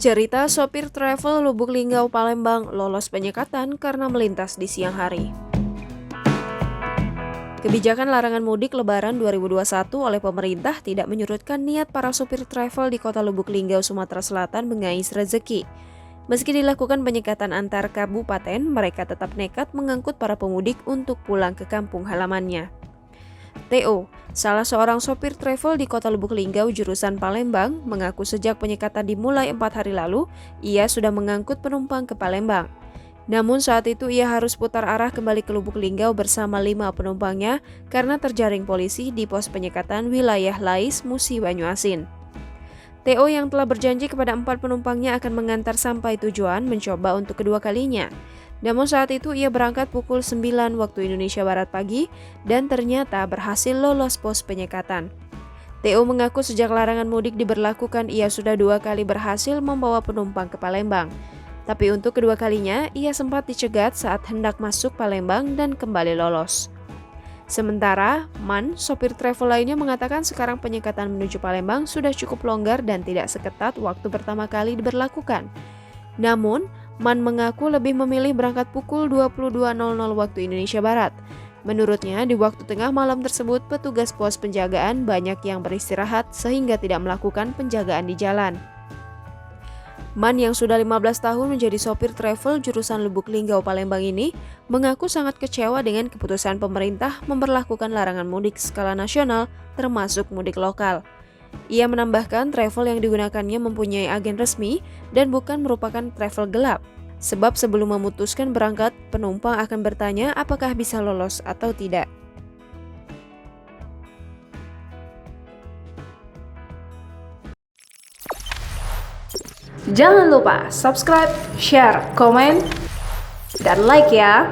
Cerita sopir travel Lubuk Linggau Palembang lolos penyekatan karena melintas di siang hari. Kebijakan larangan mudik Lebaran 2021 oleh pemerintah tidak menyurutkan niat para sopir travel di kota Lubuk Linggau, Sumatera Selatan mengais rezeki. Meski dilakukan penyekatan antar kabupaten, mereka tetap nekat mengangkut para pemudik untuk pulang ke kampung halamannya. Theo, salah seorang sopir travel di kota Lubuk Linggau jurusan Palembang, mengaku sejak penyekatan dimulai 4 hari lalu, ia sudah mengangkut penumpang ke Palembang. Namun saat itu ia harus putar arah kembali ke Lubuk Linggau bersama 5 penumpangnya karena terjaring polisi di pos penyekatan wilayah Lais, Musi, Banyuasin. Theo yang telah berjanji kepada 4 penumpangnya akan mengantar sampai tujuan mencoba untuk kedua kalinya. Namun saat itu ia berangkat pukul 9 waktu Indonesia Barat pagi dan ternyata berhasil lolos pos penyekatan. Theo mengaku sejak larangan mudik diberlakukan ia sudah 2 kali berhasil membawa penumpang ke Palembang. Tapi untuk kedua kalinya ia sempat dicegat saat hendak masuk Palembang dan kembali lolos. Sementara, Man, sopir travel lainnya mengatakan sekarang penyekatan menuju Palembang sudah cukup longgar dan tidak seketat waktu pertama kali diberlakukan. Namun, Man mengaku lebih memilih berangkat pukul 22.00 waktu Indonesia Barat. Menurutnya, di waktu tengah malam tersebut, petugas pos penjagaan banyak yang beristirahat sehingga tidak melakukan penjagaan di jalan. Man yang sudah 15 tahun menjadi sopir travel jurusan Lubuk Linggau Palembang ini mengaku sangat kecewa dengan keputusan pemerintah memberlakukan larangan mudik skala nasional termasuk mudik lokal. Ia menambahkan travel yang digunakannya mempunyai agen resmi dan bukan merupakan travel gelap. Sebab sebelum memutuskan berangkat, penumpang akan bertanya apakah bisa lolos atau tidak. Jangan lupa subscribe, share, komen, dan like ya!